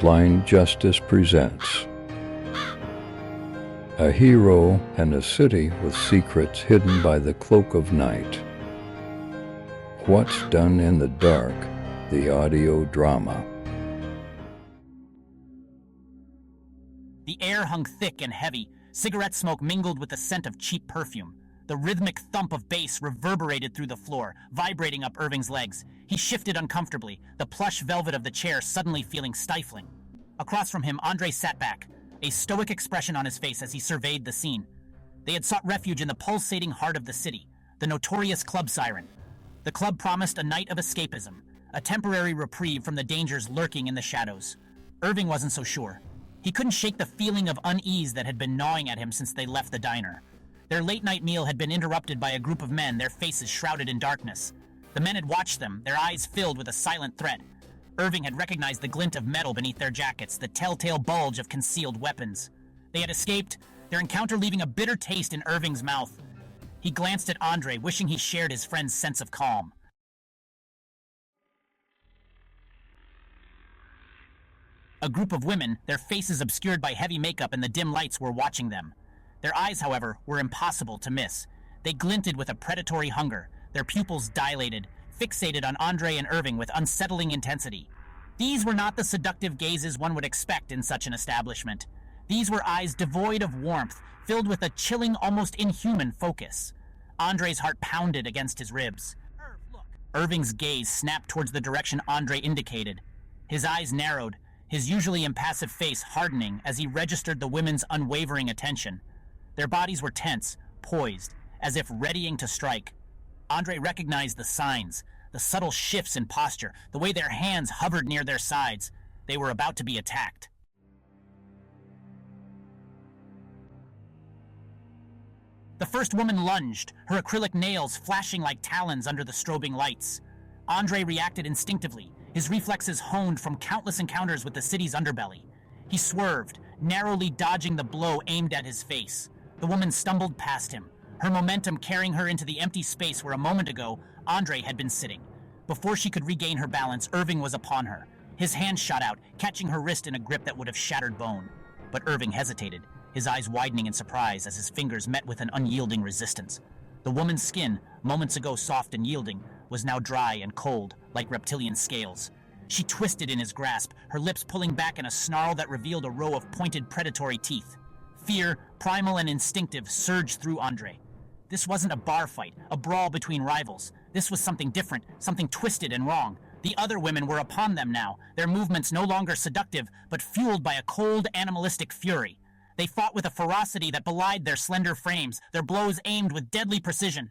Blind Justice presents a hero and a city with secrets hidden by the cloak of night. What's Done in the Dark, the audio drama. The air hung thick and heavy. Cigarette smoke mingled with the scent of cheap perfume. The rhythmic thump of bass reverberated through the floor, vibrating up Irving's legs. He shifted uncomfortably, the plush velvet of the chair suddenly feeling stifling. Across from him, Andre sat back, a stoic expression on his face as he surveyed the scene. They had sought refuge in the pulsating heart of the city, the notorious Club Siren. The club promised a night of escapism, a temporary reprieve from the dangers lurking in the shadows. Irving wasn't so sure. He couldn't shake the feeling of unease that had been gnawing at him since they left the diner. Their late-night meal had been interrupted by a group of men, their faces shrouded in darkness. The men had watched them, their eyes filled with a silent threat. Irving had recognized the glint of metal beneath their jackets, the telltale bulge of concealed weapons. They had escaped, their encounter leaving a bitter taste in Irving's mouth. He glanced at Andre, wishing he shared his friend's sense of calm. A group of women, their faces obscured by heavy makeup and the dim lights, were watching them. Their eyes, however, were impossible to miss. They glinted with a predatory hunger, their pupils dilated, fixated on Andre and Irving with unsettling intensity. These were not the seductive gazes one would expect in such an establishment. These were eyes devoid of warmth, filled with a chilling, almost inhuman focus. Andre's heart pounded against his ribs. Look. Irving's gaze snapped towards the direction Andre indicated. His eyes narrowed, his usually impassive face hardening as he registered the women's unwavering attention. Their bodies were tense, poised, as if readying to strike. Andre recognized the signs, the subtle shifts in posture, the way their hands hovered near their sides. They were about to be attacked. The first woman lunged, her acrylic nails flashing like talons under the strobing lights. Andre reacted instinctively, his reflexes honed from countless encounters with the city's underbelly. He swerved, narrowly dodging the blow aimed at his face. The woman stumbled past him, her momentum carrying her into the empty space where a moment ago, Andre had been sitting. Before she could regain her balance, Irving was upon her. His hand shot out, catching her wrist in a grip that would have shattered bone. But Irving hesitated, his eyes widening in surprise as his fingers met with an unyielding resistance. The woman's skin, moments ago soft and yielding, was now dry and cold, like reptilian scales. She twisted in his grasp, her lips pulling back in a snarl that revealed a row of pointed predatory teeth. Fear, primal and instinctive, surged through Andre. This wasn't a bar fight, a brawl between rivals. This was something different, something twisted and wrong. The other women were upon them now, their movements no longer seductive, but fueled by a cold, animalistic fury. They fought with a ferocity that belied their slender frames, their blows aimed with deadly precision.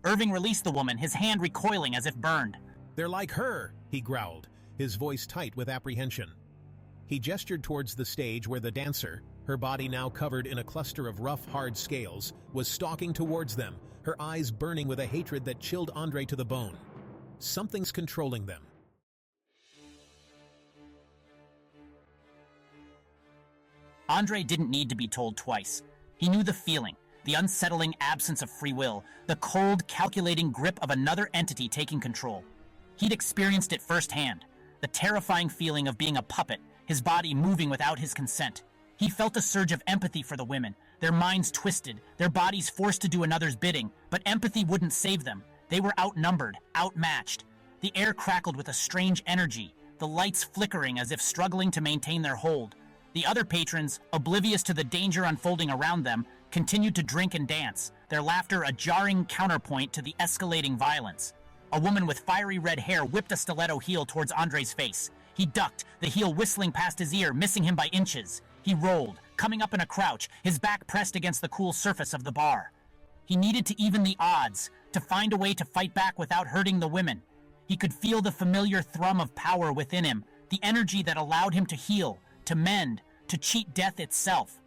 Irving released the woman, his hand recoiling as if burned. "They're like her," he growled, his voice tight with apprehension. He gestured towards the stage where the dancer, her body now covered in a cluster of rough, hard scales, was stalking towards them, her eyes burning with a hatred that chilled Andre to the bone. Something's controlling them. Andre didn't need to be told twice. He knew the feeling, the unsettling absence of free will, the cold, calculating grip of another entity taking control. He'd experienced it firsthand, the terrifying feeling of being a puppet, his body moving without his consent. He felt a surge of empathy for the women, their minds twisted, their bodies forced to do another's bidding, but empathy wouldn't save them. They were outnumbered, outmatched. The air crackled with a strange energy, the lights flickering as if struggling to maintain their hold. The other patrons, oblivious to the danger unfolding around them, continued to drink and dance, their laughter a jarring counterpoint to the escalating violence. A woman with fiery red hair whipped a stiletto heel towards Andre's face. He ducked, the heel whistling past his ear, missing him by inches. He rolled, coming up in a crouch, his back pressed against the cool surface of the bar. He needed to even the odds, to find a way to fight back without hurting the women. He could feel the familiar thrum of power within him, the energy that allowed him to heal, to mend, to cheat death itself.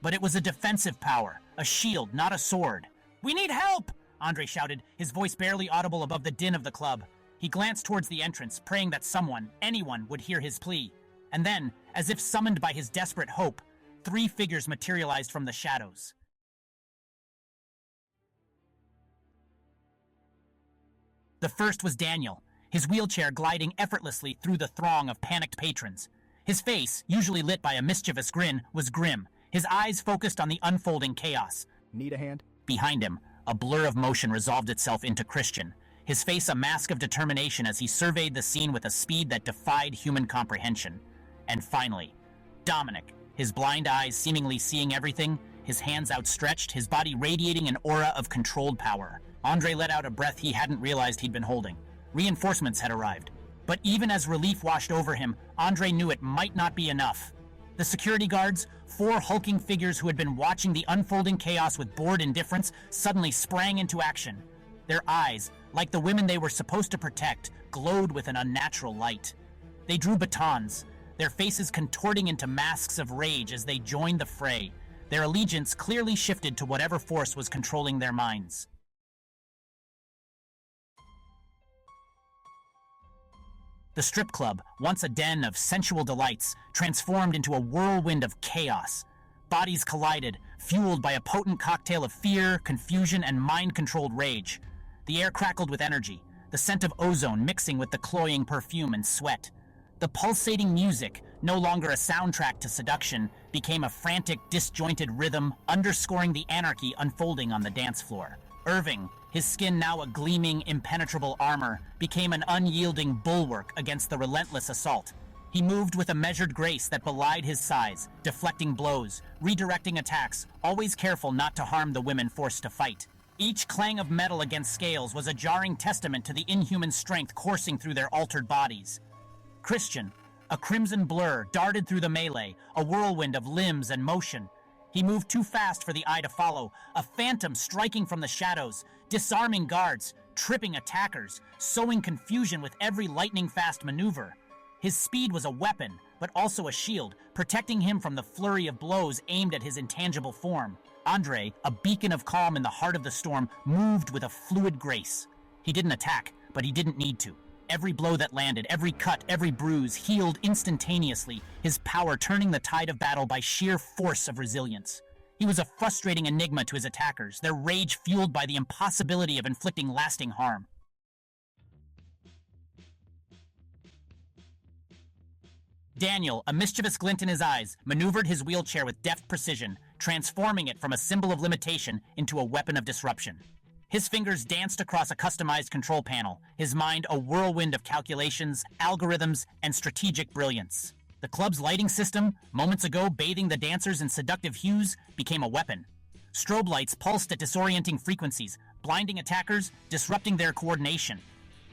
But it was a defensive power, a shield, not a sword. "We need help!" Andre shouted, his voice barely audible above the din of the club. He glanced towards the entrance, praying that someone, anyone, would hear his plea. And then, as if summoned by his desperate hope, 3 figures materialized from the shadows. The first was Daniel, his wheelchair gliding effortlessly through the throng of panicked patrons. His face, usually lit by a mischievous grin, was grim, his eyes focused on the unfolding chaos. Need a hand? Behind him, a blur of motion resolved itself into Christian, his face a mask of determination as he surveyed the scene with a speed that defied human comprehension. And finally, Dominic, his blind eyes seemingly seeing everything, his hands outstretched, his body radiating an aura of controlled power. Andre let out a breath he hadn't realized he'd been holding. Reinforcements had arrived. But even as relief washed over him, Andre knew it might not be enough. The security guards, 4 hulking figures who had been watching the unfolding chaos with bored indifference, suddenly sprang into action. Their eyes, like the women they were supposed to protect, glowed with an unnatural light. They drew batons, their faces contorting into masks of rage as they joined the fray. Their allegiance clearly shifted to whatever force was controlling their minds. The strip club, once a den of sensual delights, transformed into a whirlwind of chaos. Bodies collided, fueled by a potent cocktail of fear, confusion, and mind-controlled rage. The air crackled with energy, the scent of ozone mixing with the cloying perfume and sweat. The pulsating music, no longer a soundtrack to seduction, became a frantic, disjointed rhythm, underscoring the anarchy unfolding on the dance floor. Irving, his skin now a gleaming, impenetrable armor, became an unyielding bulwark against the relentless assault. He moved with a measured grace that belied his size, deflecting blows, redirecting attacks, always careful not to harm the women forced to fight. Each clang of metal against scales was a jarring testament to the inhuman strength coursing through their altered bodies. Christian, a crimson blur, darted through the melee, a whirlwind of limbs and motion. He moved too fast for the eye to follow, a phantom striking from the shadows, disarming guards, tripping attackers, sowing confusion with every lightning-fast maneuver. His speed was a weapon, but also a shield, protecting him from the flurry of blows aimed at his intangible form. Andre, a beacon of calm in the heart of the storm, moved with a fluid grace. He didn't attack, but he didn't need to. Every blow that landed, every cut, every bruise healed instantaneously, his power turning the tide of battle by sheer force of resilience. He was a frustrating enigma to his attackers, their rage fueled by the impossibility of inflicting lasting harm. Daniel, a mischievous glint in his eyes, maneuvered his wheelchair with deft precision, transforming it from a symbol of limitation into a weapon of disruption. His fingers danced across a customized control panel, his mind a whirlwind of calculations, algorithms, and strategic brilliance. The club's lighting system, moments ago bathing the dancers in seductive hues, became a weapon. Strobe lights pulsed at disorienting frequencies, blinding attackers, disrupting their coordination.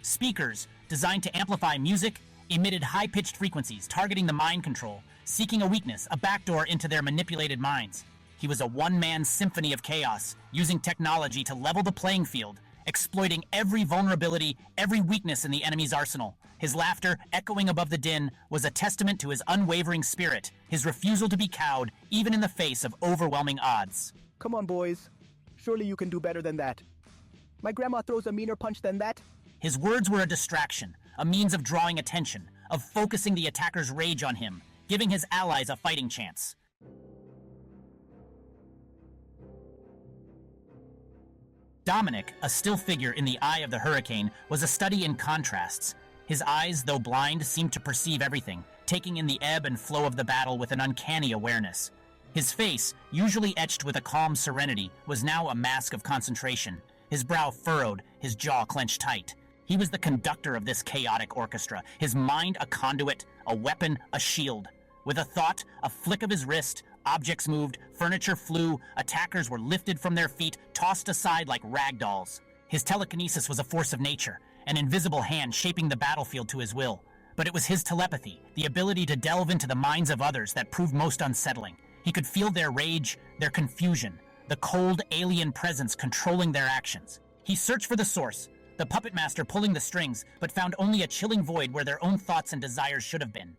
Speakers, designed to amplify music, emitted high-pitched frequencies, targeting the mind control, seeking a weakness, a backdoor into their manipulated minds. He was a one-man symphony of chaos, using technology to level the playing field, exploiting every vulnerability, every weakness in the enemy's arsenal. His laughter, echoing above the din, was a testament to his unwavering spirit, his refusal to be cowed, even in the face of overwhelming odds. Come on, boys. Surely you can do better than that. My grandma throws a meaner punch than that. His words were a distraction, a means of drawing attention, of focusing the attacker's rage on him, giving his allies a fighting chance. Dominic, a still figure in the eye of the hurricane, was a study in contrasts. His eyes, though blind, seemed to perceive everything, taking in the ebb and flow of the battle with an uncanny awareness. His face, usually etched with a calm serenity, was now a mask of concentration, his brow furrowed, his jaw clenched tight. He was the conductor of this chaotic orchestra, his mind a conduit, a weapon, a shield. With a thought, a flick of his wrist, objects moved, furniture flew, attackers were lifted from their feet, tossed aside like rag dolls. His telekinesis was a force of nature, an invisible hand shaping the battlefield to his will. But it was his telepathy, the ability to delve into the minds of others, that proved most unsettling. He could feel their rage, their confusion, the cold alien presence controlling their actions. He searched for the source, the puppet master pulling the strings, but found only a chilling void where their own thoughts and desires should have been.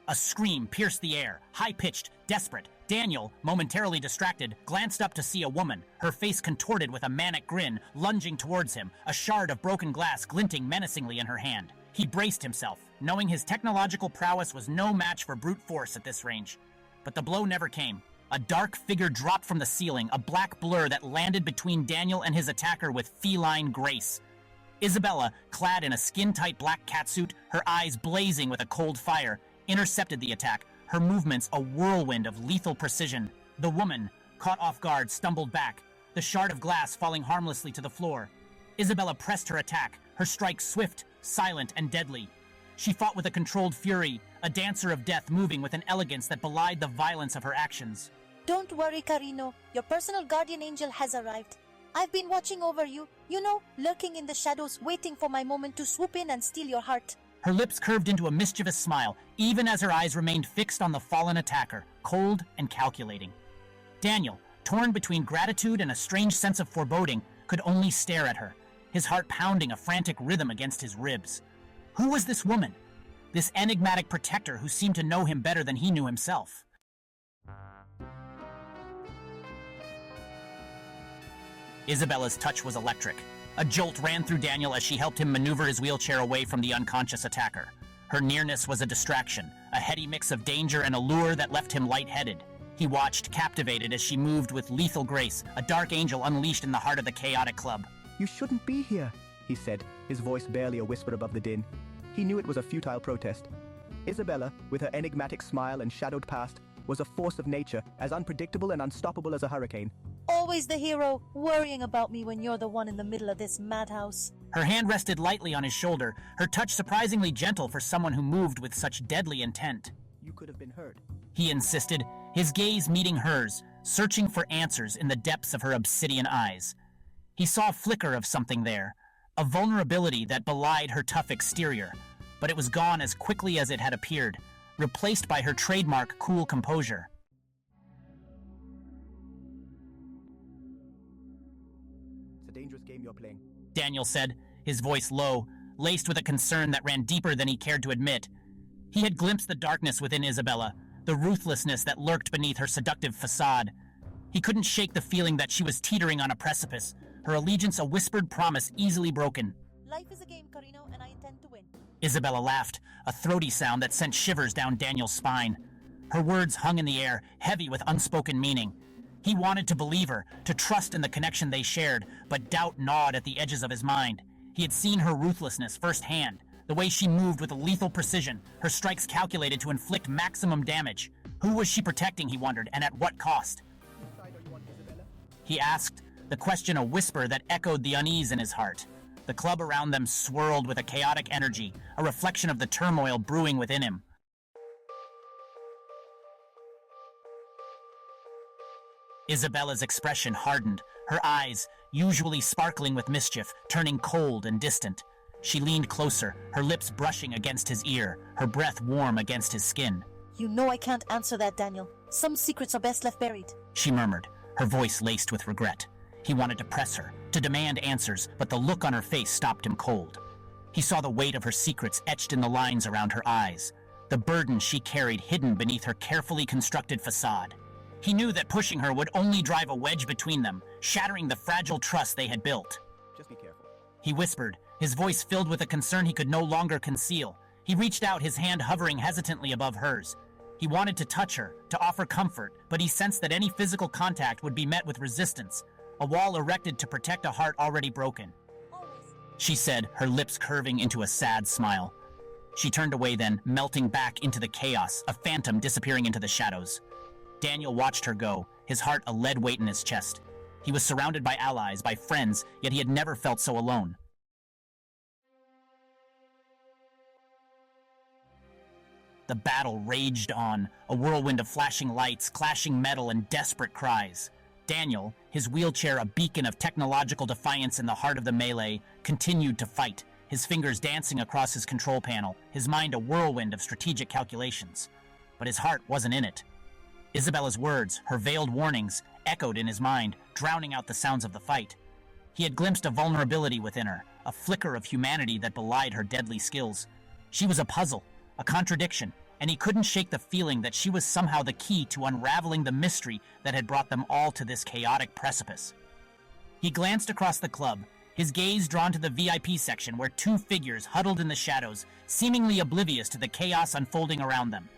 A scream pierced the air, high-pitched, desperate. Daniel, momentarily distracted, glanced up to see a woman, her face contorted with a manic grin, lunging towards him, a shard of broken glass glinting menacingly in her hand. He braced himself, knowing his technological prowess was no match for brute force at this range. But the blow never came. A dark figure dropped from the ceiling, a black blur that landed between Daniel and his attacker with feline grace. Isabella, clad in a skin-tight black catsuit, her eyes blazing with a cold fire, intercepted the attack, her movements a whirlwind of lethal precision. The woman, caught off guard, stumbled back, the shard of glass falling harmlessly to the floor. Isabella pressed her attack, her strike swift, silent, and deadly. She fought with a controlled fury, a dancer of death moving with an elegance that belied the violence of her actions. Don't worry, Carino. Your personal guardian angel has arrived. I've been watching over you, lurking in the shadows, waiting for my moment to swoop in and steal your heart. Her lips curved into a mischievous smile, even as her eyes remained fixed on the fallen attacker, cold and calculating. Daniel, torn between gratitude and a strange sense of foreboding, could only stare at her, his heart pounding a frantic rhythm against his ribs. Who was this woman? This enigmatic protector who seemed to know him better than he knew himself. Isabella's touch was electric. A jolt ran through Daniel as she helped him maneuver his wheelchair away from the unconscious attacker. Her nearness was a distraction, a heady mix of danger and allure that left him lightheaded. He watched, captivated, as she moved with lethal grace, a dark angel unleashed in the heart of the chaotic club. You shouldn't be here, he said, his voice barely a whisper above the din. He knew it was a futile protest. Isabella, with her enigmatic smile and shadowed past, was a force of nature, as unpredictable and unstoppable as a hurricane. Always the hero, worrying about me when you're the one in the middle of this madhouse. Her hand rested lightly on his shoulder, her touch surprisingly gentle for someone who moved with such deadly intent. You could have been hurt, he insisted, his gaze meeting hers, searching for answers in the depths of her obsidian eyes. He saw a flicker of something there, a vulnerability that belied her tough exterior, but it was gone as quickly as it had appeared, replaced by her trademark cool composure. It's a dangerous game you're playing, Daniel said, his voice low, laced with a concern that ran deeper than he cared to admit. He had glimpsed the darkness within Isabella, the ruthlessness that lurked beneath her seductive facade. He couldn't shake the feeling that she was teetering on a precipice, her allegiance a whispered promise easily broken. Life is a game, Carino, and I intend to win. Isabella laughed, a throaty sound that sent shivers down Daniel's spine. Her words hung in the air, heavy with unspoken meaning. He wanted to believe her, to trust in the connection they shared, but doubt gnawed at the edges of his mind. He had seen her ruthlessness firsthand, the way she moved with a lethal precision, her strikes calculated to inflict maximum damage. Who was she protecting, he wondered, and at what cost? Whose side are you on, Isabella? He asked, the question a whisper that echoed the unease in his heart. The club around them swirled with a chaotic energy, a reflection of the turmoil brewing within him. Isabella's expression hardened, her eyes, usually sparkling with mischief, turning cold and distant. She leaned closer, her lips brushing against his ear, her breath warm against his skin. You know I can't answer that, Daniel. Some secrets are best left buried. She murmured, her voice laced with regret. He wanted to press her, to demand answers, but the look on her face stopped him cold. He saw the weight of her secrets etched in the lines around her eyes, the burden she carried hidden beneath her carefully constructed facade. He knew that pushing her would only drive a wedge between them, shattering the fragile trust they had built. Just be careful, he whispered, his voice filled with a concern he could no longer conceal. He reached out, his hand hovering hesitantly above hers. He wanted to touch her, to offer comfort, but he sensed that any physical contact would be met with resistance, a wall erected to protect a heart already broken. Always. She said, her lips curving into a sad smile. She turned away then, melting back into the chaos, a phantom disappearing into the shadows. Daniel watched her go, his heart a lead weight in his chest. He was surrounded by allies, by friends, yet he had never felt so alone. The battle raged on, a whirlwind of flashing lights, clashing metal, and desperate cries. Daniel, his wheelchair a beacon of technological defiance in the heart of the melee, continued to fight, his fingers dancing across his control panel, his mind a whirlwind of strategic calculations. But his heart wasn't in it. Isabella's words, her veiled warnings, echoed in his mind, drowning out the sounds of the fight. He had glimpsed a vulnerability within her, a flicker of humanity that belied her deadly skills. She was a puzzle, a contradiction, and he couldn't shake the feeling that she was somehow the key to unraveling the mystery that had brought them all to this chaotic precipice. He glanced across the club, his gaze drawn to the VIP section where two figures huddled in the shadows, seemingly oblivious to the chaos unfolding around them.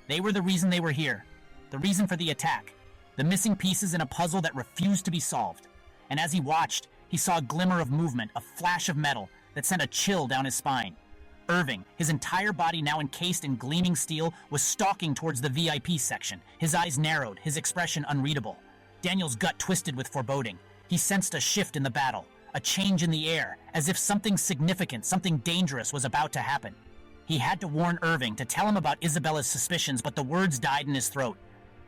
They were the reason they were here, the reason for the attack, the missing pieces in a puzzle that refused to be solved. And as he watched, he saw a glimmer of movement, a flash of metal that sent a chill down his spine. Irving, his entire body now encased in gleaming steel, was stalking towards the VIP section, his eyes narrowed, his expression unreadable. Daniel's gut twisted with foreboding. He sensed a shift in the battle, a change in the air, as if something significant, something dangerous was about to happen. He had to warn Irving, to tell him about Isabella's suspicions, but the words died in his throat.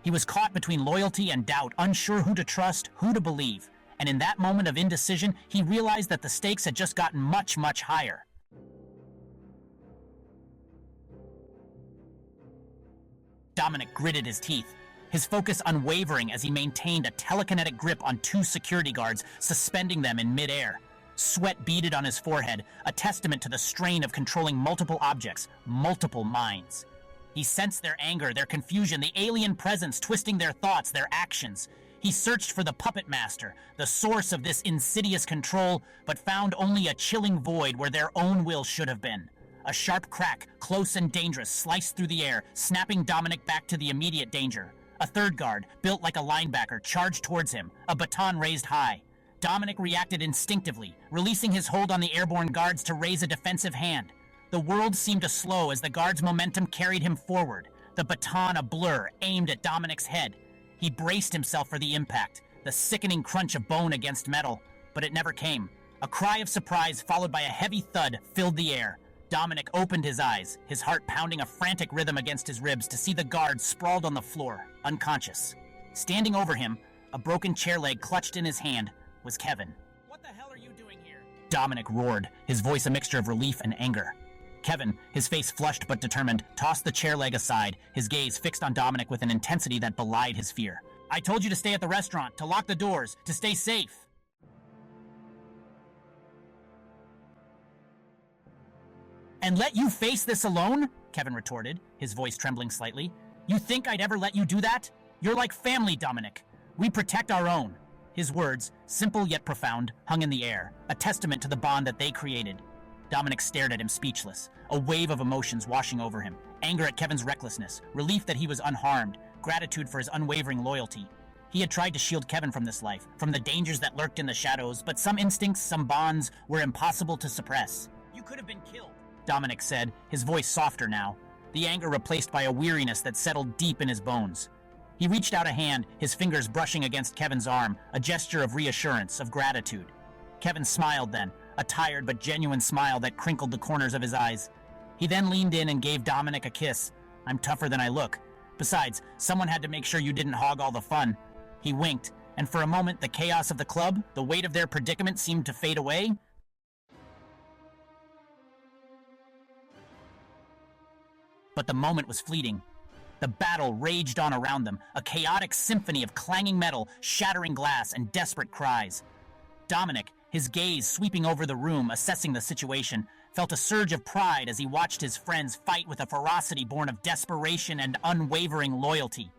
He was caught between loyalty and doubt, unsure who to trust, who to believe. And in that moment of indecision, he realized that the stakes had just gotten much, much higher. Dominic gritted his teeth, his focus unwavering as he maintained a telekinetic grip on two security guards, suspending them in midair. Sweat beaded on his forehead, a testament to the strain of controlling multiple objects, multiple minds. He sensed their anger, their confusion, the alien presence twisting their thoughts, their actions. He searched for the puppet master, the source of this insidious control, but found only a chilling void where their own will should have been. A sharp crack, close and dangerous, sliced through the air, snapping Dominic back to the immediate danger. A third guard, built like a linebacker, charged towards him, a baton raised high. Dominic reacted instinctively, releasing his hold on the airborne guards to raise a defensive hand. The world seemed to slow as the guard's momentum carried him forward, the baton a blur, aimed at Dominic's head. He braced himself for the impact, the sickening crunch of bone against metal, but it never came. A cry of surprise followed by a heavy thud filled the air. Dominic opened his eyes, his heart pounding a frantic rhythm against his ribs, to see the guard sprawled on the floor, unconscious. Standing over him, a broken chair leg clutched in his hand, was Kevin. "What the hell are you doing here?" Dominic roared, his voice a mixture of relief and anger. Kevin, his face flushed but determined, tossed the chair leg aside, his gaze fixed on Dominic with an intensity that belied his fear. "I told you to stay at the restaurant, to lock the doors, to stay safe." "And let you face this alone?" Kevin retorted, his voice trembling slightly. "You think I'd ever let you do that? You're like family, Dominic. We protect our own." His words, simple yet profound, hung in the air, a testament to the bond that they created. Dominic stared at him speechless, a wave of emotions washing over him. Anger at Kevin's recklessness, relief that he was unharmed, gratitude for his unwavering loyalty. He had tried to shield Kevin from this life, from the dangers that lurked in the shadows, but some instincts, some bonds, were impossible to suppress. "You could have been killed," Dominic said, his voice softer now, the anger replaced by a weariness that settled deep in his bones. He reached out a hand, his fingers brushing against Kevin's arm, a gesture of reassurance, of gratitude. Kevin smiled then, a tired but genuine smile that crinkled the corners of his eyes. He then leaned in and gave Dominic a kiss. "I'm tougher than I look. Besides, someone had to make sure you didn't hog all the fun." He winked, and for a moment the chaos of the club, the weight of their predicament seemed to fade away. But the moment was fleeting. The battle raged on around them, a chaotic symphony of clanging metal, shattering glass, and desperate cries. Dominic, his gaze sweeping over the room, assessing the situation, felt a surge of pride as he watched his friends fight with a ferocity born of desperation and unwavering loyalty.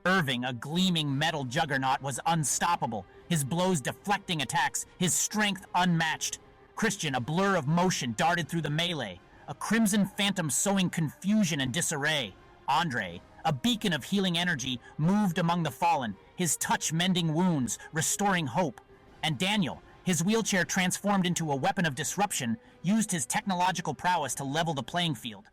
Irving, a gleaming metal juggernaut, was unstoppable, his blows deflecting attacks, his strength unmatched. Christian, a blur of motion, darted through the melee, a crimson phantom sowing confusion and disarray. Andre, a beacon of healing energy, moved among the fallen, his touch mending wounds, restoring hope. And Daniel, his wheelchair transformed into a weapon of disruption, used his technological prowess to level the playing field.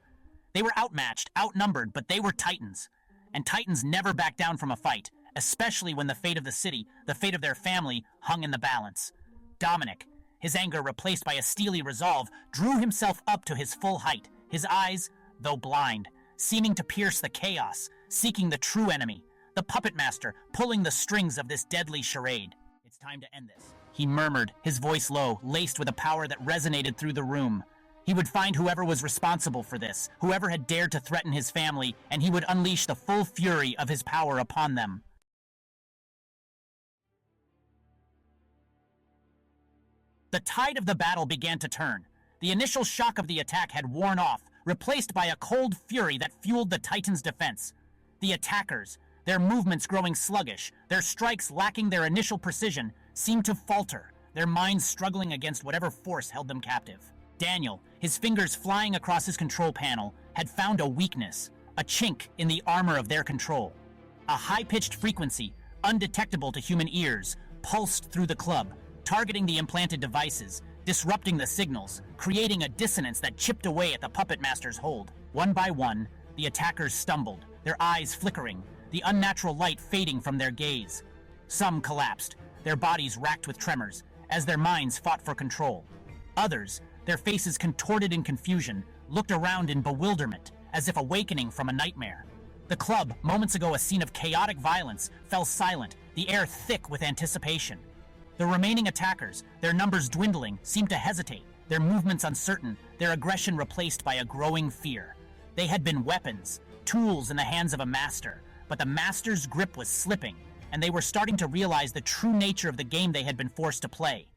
They were outmatched, outnumbered, but they were titans. And titans never back down from a fight, especially when the fate of the city, the fate of their family, hung in the balance. Dominic, his anger replaced by a steely resolve, drew himself up to his full height, his eyes, though blind, seeming to pierce the chaos, seeking the true enemy, the puppet master, pulling the strings of this deadly charade. "It's time to end this," he murmured, his voice low, laced with a power that resonated through the room. He would find whoever was responsible for this, whoever had dared to threaten his family, and he would unleash the full fury of his power upon them. The tide of the battle began to turn. The initial shock of the attack had worn off, replaced by a cold fury that fueled the Titans' defense. The attackers, their movements growing sluggish, their strikes lacking their initial precision, seemed to falter, their minds struggling against whatever force held them captive. Daniel, his fingers flying across his control panel, had found a weakness, a chink in the armor of their control. A high-pitched frequency, undetectable to human ears, pulsed through the club, targeting the implanted devices, disrupting the signals, creating a dissonance that chipped away at the puppet master's hold. One by one, the attackers stumbled, their eyes flickering, the unnatural light fading from their gaze. Some collapsed, their bodies racked with tremors, as their minds fought for control. Others, their faces contorted in confusion, looked around in bewilderment, as if awakening from a nightmare. The club, moments ago a scene of chaotic violence, fell silent, the air thick with anticipation. The remaining attackers, their numbers dwindling, seemed to hesitate, their movements uncertain, their aggression replaced by a growing fear. They had been weapons, tools in the hands of a master, but the master's grip was slipping, and they were starting to realize the true nature of the game they had been forced to play.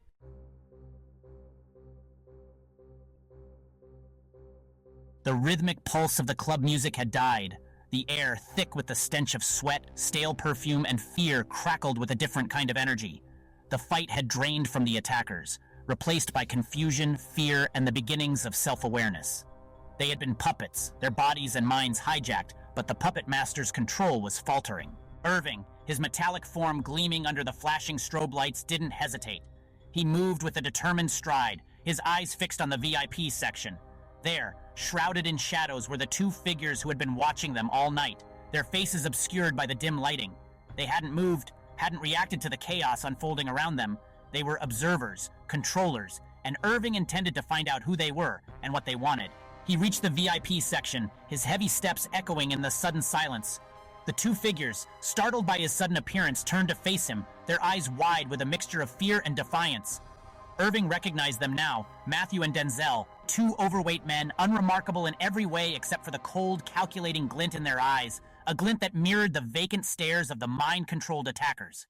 The rhythmic pulse of the club music had died. The air, thick with the stench of sweat, stale perfume, and fear, crackled with a different kind of energy. The fight had drained from the attackers, replaced by confusion, fear, and the beginnings of self-awareness. They had been puppets, their bodies and minds hijacked, but the puppet master's control was faltering. Irving, his metallic form gleaming under the flashing strobe lights, didn't hesitate. He moved with a determined stride, his eyes fixed on the VIP section. There, shrouded in shadows, were the two figures who had been watching them all night, their faces obscured by the dim lighting. They hadn't moved, hadn't reacted to the chaos unfolding around them. They were observers, controllers, and Irving intended to find out who they were and what they wanted. He reached the VIP section, his heavy steps echoing in the sudden silence. The two figures, startled by his sudden appearance, turned to face him, their eyes wide with a mixture of fear and defiance. Irving recognized them now, Matthew and Denzel, two overweight men, unremarkable in every way except for the cold, calculating glint in their eyes, a glint that mirrored the vacant stares of the mind-controlled attackers.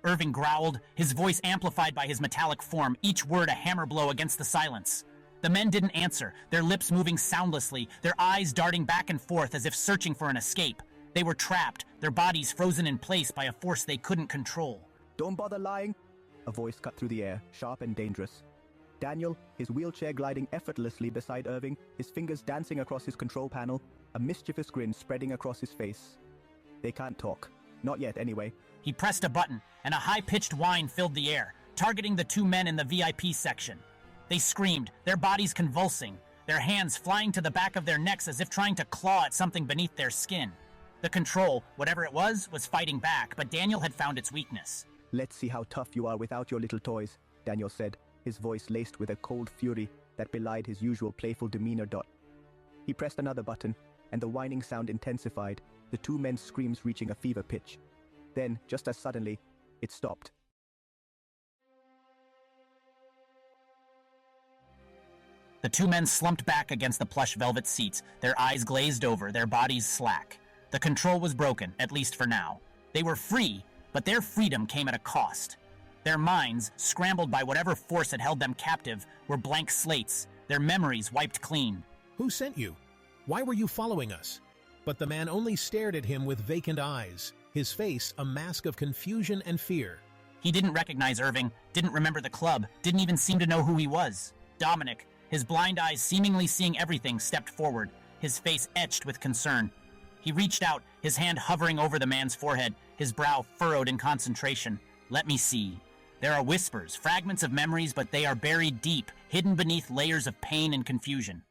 Irving growled, his voice amplified by his metallic form, each word a hammer blow against the silence. The men didn't answer, their lips moving soundlessly, their eyes darting back and forth as if searching for an escape. They were trapped, their bodies frozen in place by a force they couldn't control. Don't bother lying, a voice cut through the air, sharp and dangerous. Daniel, his wheelchair gliding effortlessly beside Irving, his fingers dancing across his control panel, a mischievous grin spreading across his face. They can't talk. Not yet, anyway. He pressed a button, and a high-pitched whine filled the air, targeting the two men in the VIP section. They screamed, their bodies convulsing, their hands flying to the back of their necks as if trying to claw at something beneath their skin. The control, whatever it was fighting back, but Daniel had found its weakness. Let's see how tough you are without your little toys, Daniel said, his voice laced with a cold fury that belied his usual playful demeanor. He pressed another button, and the whining sound intensified, the two men's screams reaching a fever pitch. Then, just as suddenly, it stopped. The two men slumped back against the plush velvet seats, their eyes glazed over, their bodies slack. The control was broken, at least for now. They were free, but their freedom came at a cost. Their minds, scrambled by whatever force had held them captive, were blank slates, their memories wiped clean. Who sent you? Why were you following us? But the man only stared at him with vacant eyes, his face a mask of confusion and fear. He didn't recognize Irving, didn't remember the club, didn't even seem to know who he was. Dominic, his blind eyes seemingly seeing everything, stepped forward, his face etched with concern. He reached out, his hand hovering over the man's forehead, his brow furrowed in concentration. Let me see. There are whispers, fragments of memories, but they are buried deep, hidden beneath layers of pain and confusion.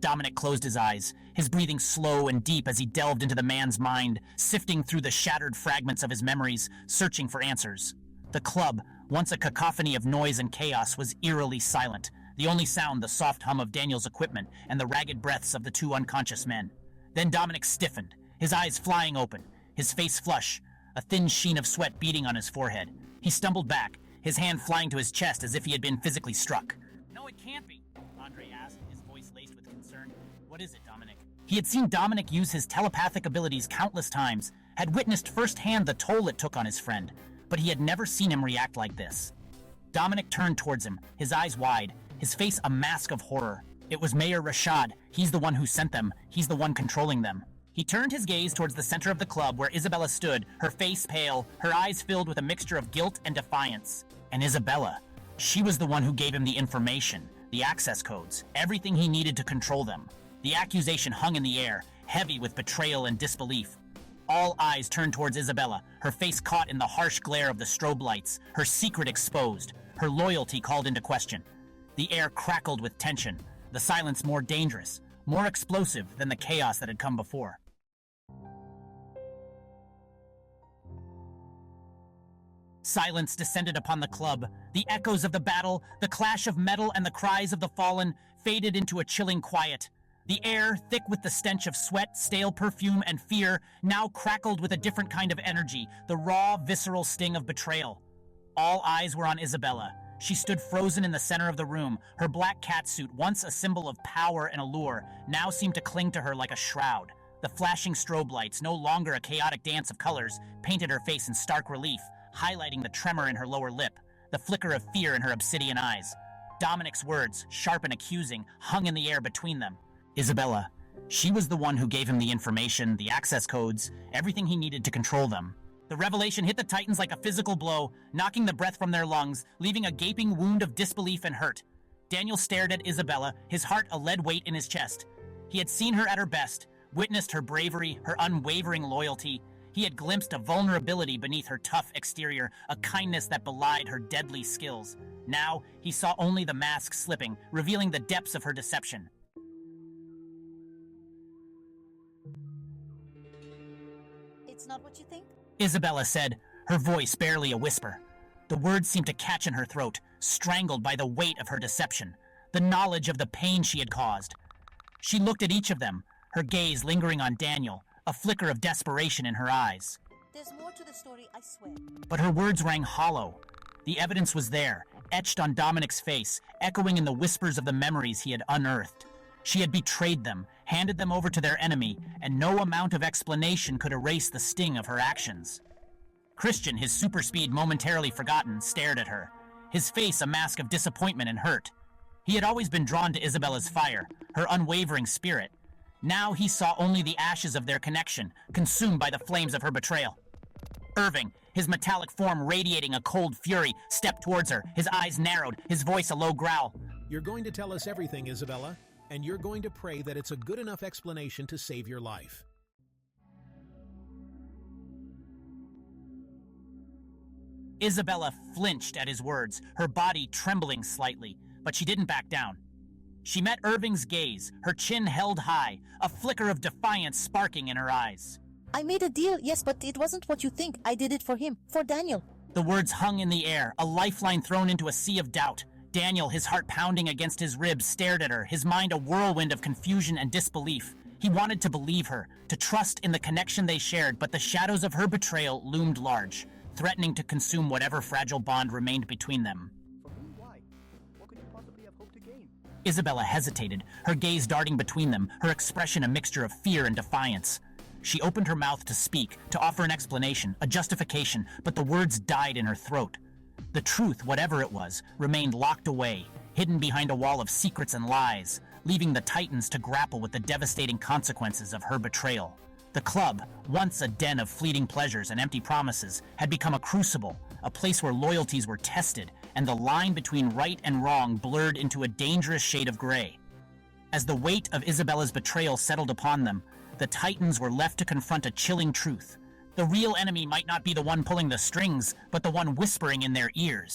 Dominic closed his eyes, his breathing slow and deep as he delved into the man's mind, sifting through the shattered fragments of his memories, searching for answers. The club, once a cacophony of noise and chaos, was eerily silent. The only sound, the soft hum of Daniel's equipment and the ragged breaths of the two unconscious men. Then Dominic stiffened, his eyes flying open, his face flush, a thin sheen of sweat beading on his forehead. He stumbled back, his hand flying to his chest as if he had been physically struck. No, it can't be, Andre asked, his voice laced with concern. What is it, Dominic? He had seen Dominic use his telepathic abilities countless times, had witnessed firsthand the toll it took on his friend, but he had never seen him react like this. Dominic turned towards him, his eyes wide, his face a mask of horror. It was Mayor Rashad. He's the one who sent them. He's the one controlling them. He turned his gaze towards the center of the club where Isabella stood, her face pale, her eyes filled with a mixture of guilt and defiance. And Isabella, she was the one who gave him the information, The access codes, everything he needed to control them. The accusation hung in the air, heavy with betrayal and disbelief. All eyes turned towards Isabella, her face caught in the harsh glare of the strobe lights, her secret exposed, her loyalty called into question. The air crackled with tension, the silence more dangerous, more explosive than the chaos that had come before. Silence descended upon the club. The echoes of the battle, the clash of metal and the cries of the fallen faded into a chilling quiet. The air, thick with the stench of sweat, stale perfume, and fear, now crackled with a different kind of energy, the raw, visceral sting of betrayal. All eyes were on Isabella. She stood frozen in the center of the room. Her black catsuit, once a symbol of power and allure, now seemed to cling to her like a shroud. The flashing strobe lights, no longer a chaotic dance of colors, painted her face in stark relief, highlighting the tremor in her lower lip, the flicker of fear in her obsidian eyes. Dominic's words, sharp and accusing, hung in the air between them. Isabella, she was the one who gave him the information, the access codes, everything he needed to control them. The revelation hit the Titans like a physical blow, knocking the breath from their lungs, leaving a gaping wound of disbelief and hurt. Daniel stared at Isabella, his heart a lead weight in his chest. He had seen her at her best, witnessed her bravery, her unwavering loyalty. He had glimpsed a vulnerability beneath her tough exterior, a kindness that belied her deadly skills. Now, he saw only the mask slipping, revealing the depths of her deception. It's not what you think? Isabella said, her voice barely a whisper. The words seemed to catch in her throat, strangled by the weight of her deception, the knowledge of the pain she had caused. She looked at each of them, her gaze lingering on Daniel, a flicker of desperation in her eyes. There's more to the story, I swear. But her words rang hollow. The evidence was there, etched on Dominic's face, echoing in the whispers of the memories he had unearthed. She had betrayed them, handed them over to their enemy, and no amount of explanation could erase the sting of her actions. Christian, his super speed momentarily forgotten, stared at her, his face a mask of disappointment and hurt. He had always been drawn to Isabella's fire, her unwavering spirit. Now he saw only the ashes of their connection, consumed by the flames of her betrayal. Irving, his metallic form radiating a cold fury, stepped towards her, his eyes narrowed, his voice a low growl. You're going to tell us everything, Isabella, and you're going to pray that it's a good enough explanation to save your life. Isabella flinched at his words, her body trembling slightly, but she didn't back down. She met Irving's gaze, her chin held high, a flicker of defiance sparking in her eyes. I made a deal, yes, but it wasn't what you think. I did it for him, for Daniel. The words hung in the air, a lifeline thrown into a sea of doubt. Daniel, his heart pounding against his ribs, stared at her, his mind a whirlwind of confusion and disbelief. He wanted to believe her, to trust in the connection they shared, but the shadows of her betrayal loomed large, threatening to consume whatever fragile bond remained between them. For whom? Why? What could you possibly have hoped to gain? Isabella hesitated, her gaze darting between them, her expression a mixture of fear and defiance. She opened her mouth to speak, to offer an explanation, a justification, but the words died in her throat. The truth, whatever it was, remained locked away, hidden behind a wall of secrets and lies, leaving the Titans to grapple with the devastating consequences of her betrayal. The club, once a den of fleeting pleasures and empty promises, had become a crucible, a place where loyalties were tested, and the line between right and wrong blurred into a dangerous shade of gray. As the weight of Isabella's betrayal settled upon them, the Titans were left to confront a chilling truth. The real enemy might not be the one pulling the strings, but the one whispering in their ears.